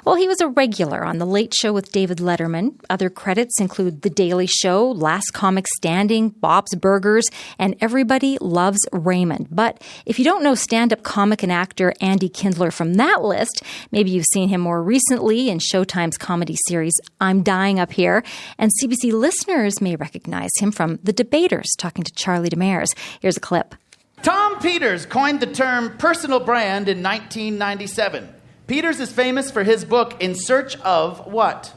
Well, he was a regular on The Late Show with David Letterman. Other credits include The Daily Show, Last Comic Standing, Bob's Burgers, and Everybody Loves Raymond. But if you don't know stand-up comic and actor Andy Kindler from that list, maybe you've seen him more recently in Showtime's comedy series I'm Dying Up Here. And CBC listeners may recognize him from The Debaters, talking to Charlie Demers. Here's a clip. Tom Peters coined the term personal brand in 1997. Peters is famous for his book, In Search of what?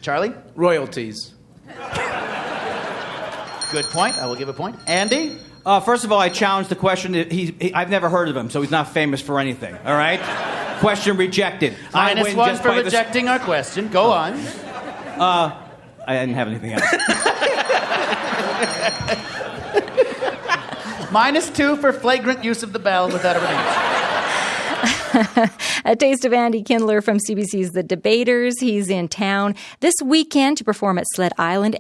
Charlie? Royalties. Good point. I will give a point. Andy? First of all, I challenge the question. I've never heard of him, so he's not famous for anything, all right? Question rejected. Minus one for rejecting our question. Go on. I didn't have anything else. Minus 2 for flagrant use of the bell without a release. A taste of Andy Kindler from CBC's The Debaters. He's in town this weekend to perform at Sled Island,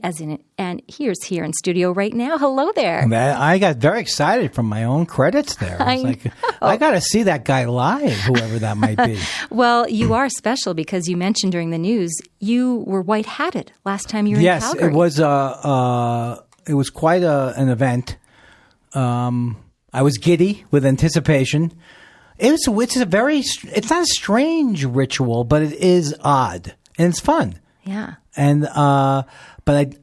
and here's here in studio right now. Hello there. I got very excited from my own credits there. I got to see that guy live, whoever that might be. Well, you are special because you mentioned during the news you were white-hatted last time you were in Calgary. Yes, it was quite an event. I was giddy with anticipation. It's not a strange ritual, but it is odd and it's fun. Yeah. And but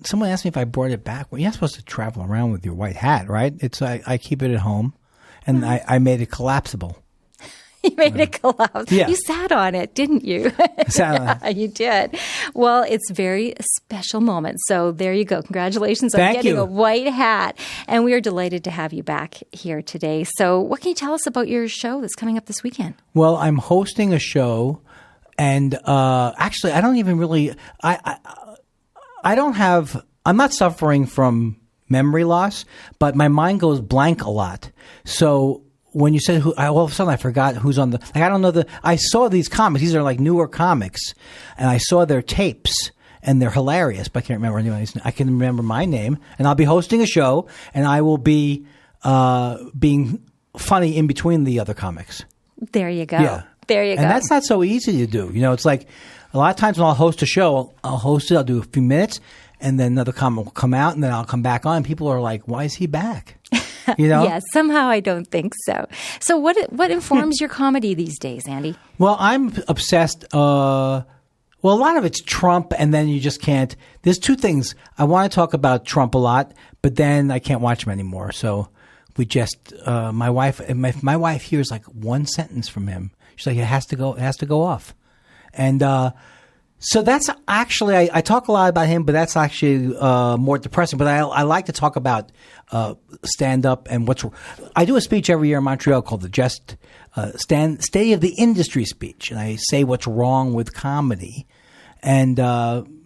someone asked me if I brought it back. Well, you're not supposed to travel around with your white hat, right? I keep it at home, and I made it collapsible. You made it collapse. Yeah. You sat on it, didn't you? Sat on it. You did. Well, it's a very special moment. So there you go. Congratulations on Thank getting you. a white hat. And we are delighted to have you back here today. So what can you tell us about your show that's coming up this weekend? Well, I'm hosting a show, and actually, I don't even really. I'm not suffering from memory loss, but my mind goes blank a lot. So when you said all of a sudden I forgot who's on I don't know I saw these comics. These are like newer comics, and I saw their tapes, and they're hilarious, but I can't remember anyone's name. I can remember my name, and I'll be hosting a show, and I will be being funny in between the other comics. There you go. Yeah. There you go. And that's not so easy to do. You know, it's like a lot of times when I'll host a show, I'll do a few minutes, and then another comic will come out, and then I'll come back on, and people are like, why is he back? You know? Yes, somehow I don't think so. So what informs your comedy these days, Andy? Well, I'm obsessed. A lot of it's Trump, and then you just can't. There's two things. I want to talk about Trump a lot, but then I can't watch him anymore. So we just my wife hears like one sentence from him. She's like, it has to go off. And so that's actually, I talk a lot about him, but that's actually more depressing. But I like to talk about stand-up and I do a speech every year in Montreal called the State of the Industry speech. And I say what's wrong with comedy. And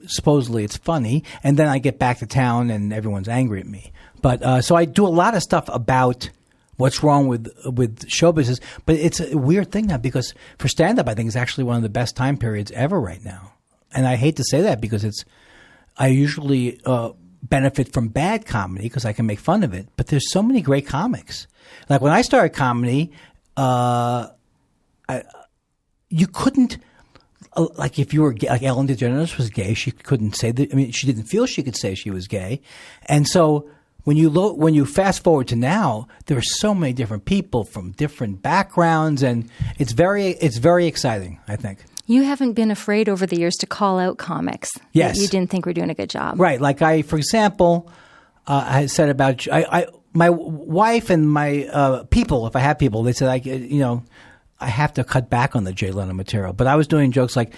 supposedly it's funny. And then I get back to town and everyone's angry at me. But so I do a lot of stuff about what's wrong with show business. But it's a weird thing now because for stand-up, I think it's actually one of the best time periods ever right now. And I hate to say that because I usually benefit from bad comedy because I can make fun of it. But there's so many great comics. Like when I started comedy, you couldn't like if you were gay, like Ellen DeGeneres was gay, she couldn't say that. I mean, she didn't feel she could say she was gay. And so when you fast forward to now, there are so many different people from different backgrounds, and it's very exciting, I think. You haven't been afraid over the years to call out comics yes. that you didn't think were doing a good job. Right. Like for example, I said about my wife and my people, if I have people, they said, I have to cut back on the Jay Leno material. But I was doing jokes like,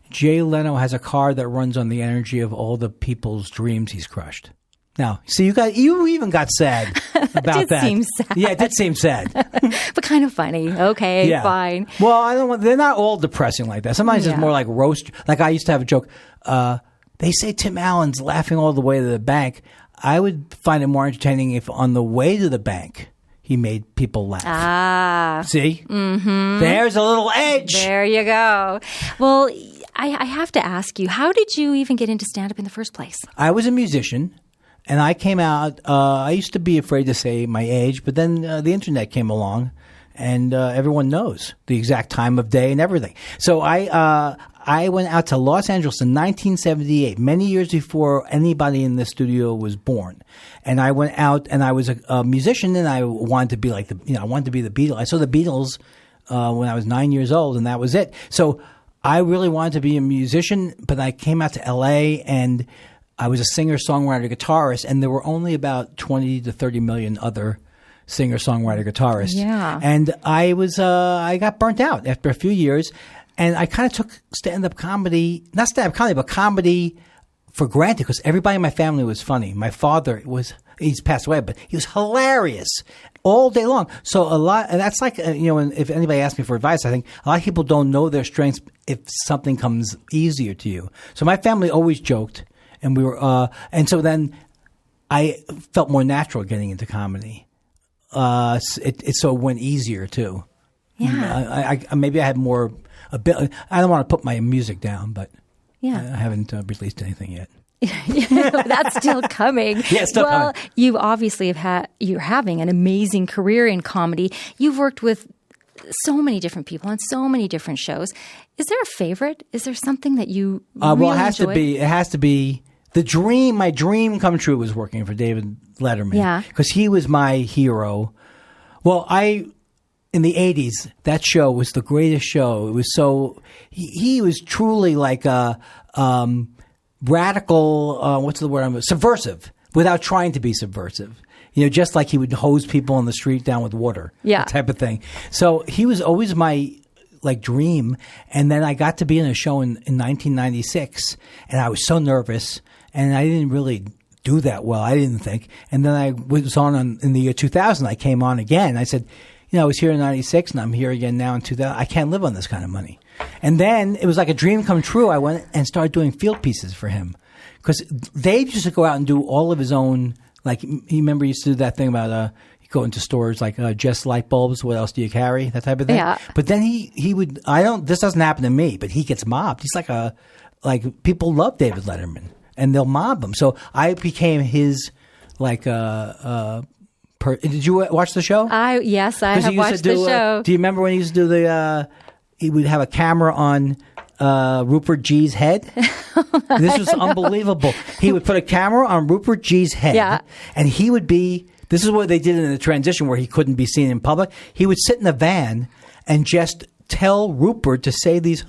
Jay Leno has a car that runs on the energy of all the people's dreams he's crushed. Now, see, you even got sad about that. It did seem sad. Yeah, it did seem sad. But kind of funny. Okay, yeah. Fine. Well, they're not all depressing like that. Sometimes it's more like roast. Like I used to have a joke. They say Tim Allen's laughing all the way to the bank. I would find it more entertaining if on the way to the bank, he made people laugh. Ah. See? Mm-hmm. There's a little edge. There you go. Well, I have to ask you, how did you even get into stand-up in the first place? I was a musician. And I came out, I used to be afraid to say my age, but then the internet came along and everyone knows the exact time of day and everything. So I went out to Los Angeles in 1978, many years before anybody in the studio was born. And I went out, and I was a musician, and I wanted to be like I wanted to be the Beatles. I saw the Beatles when I was 9 years old, and that was it. So I really wanted to be a musician, but I came out to L.A., and I was a singer, songwriter, guitarist, and there were only about 20 to 30 million other singer, songwriter, guitarist. Yeah. And I got burnt out after a few years, and I kind of took stand-up comedy, not stand-up comedy, but comedy for granted, because everybody in my family was funny. My father he's passed away, but he was hilarious all day long. So and that's like, if anybody asks me for advice, I think a lot of people don't know their strengths if something comes easier to you. So my family always joked, and we were, and so then I felt more natural getting into comedy. So it went easier too. Yeah. Maybe I had more. I don't want to put my music down, but Yeah. I haven't released anything yet. That's still coming. Yeah, it's still coming. You obviously you're having an amazing career in comedy. You've worked with so many different people on so many different shows. Is there a favorite? Is there something that you really it has enjoyed? to be. It has to be the dream. My dream come true was working for David Letterman. Yeah, because he was my hero. Well, in the 80s, that show was the greatest show. It was so he was truly like a radical. What's the word? Subversive, without trying to be subversive. Just like he would hose people on the street down with water, that type of thing. So he was always my dream. And then I got to be in a show in 1996, and I was so nervous, and I didn't really do that well. I didn't think. And then I was on in the year 2000. I came on again. I said, I was here in 96, and I'm here again now in 2000. I can't live on this kind of money. And then it was like a dream come true. I went and started doing field pieces for him, because Dave used to go out and do all of his own. Like, you remember he used to do that thing about you go into stores like just light bulbs. What else do you carry? That type of thing. Yeah. But then he would. This doesn't happen to me, but he gets mobbed. He's like people love David Letterman, and they'll mob him. So I became his did you watch the show? Yes, I have watched the show. Do you remember when he used to do he would have a camera on Rupert G's head? This was unbelievable. He would put a camera on Rupert G's head, and he would be, this is what they did in the transition where he couldn't be seen in public. He would sit in a van and just tell Rupert to say these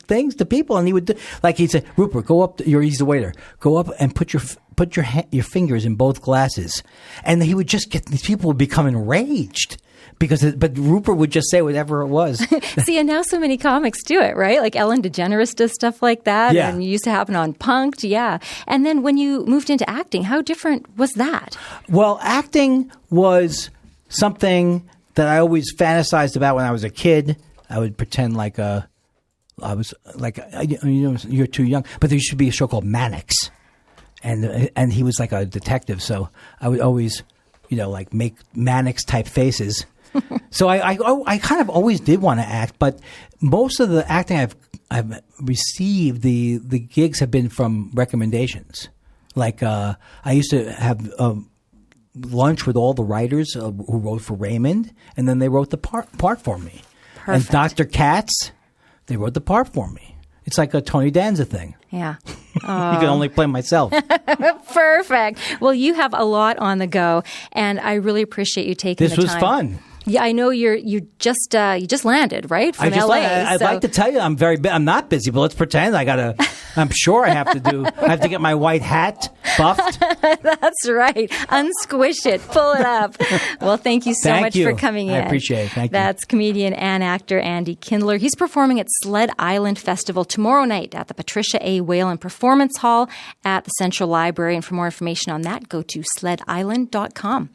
things to people, and he would he'd say, Rupert, go up. He's the waiter. Go up and put your fingers in both glasses, and he would just get these people would become enraged but Rupert would just say whatever it was. See, and now so many comics do it, right? Like Ellen DeGeneres does stuff like that, and it used to happen on Punk'd, And then when you moved into acting, how different was that? Well, acting was something that I always fantasized about when I was a kid. I would pretend like I was like, you're too young, but there used to be a show called Mannix, and he was like a detective, so I would always, make Mannix type faces. So I kind of always did want to act, but most of the acting I've received, the gigs have been from recommendations. Like I used to have lunch with all the writers who wrote for Raymond, and then they wrote the part for me. Perfect. And Dr. Katz, they wrote the part for me. It's like a Tony Danza thing. Yeah. You can only play myself. Perfect. Well, you have a lot on the go, and I really appreciate you taking the time. This was fun. Yeah, I know you just landed, right, from LA. I'd like to tell you I'm not busy, but let's pretend I'm sure I have to get my white hat buffed. That's right. Unsquish it. Pull it up. Well, thank you so much for coming in. I appreciate it. Thank you. That's comedian and actor Andy Kindler. He's performing at Sled Island Festival tomorrow night at the Patricia A. Whalen Performance Hall at the Central Library. And for more information on that, go to sledisland.com.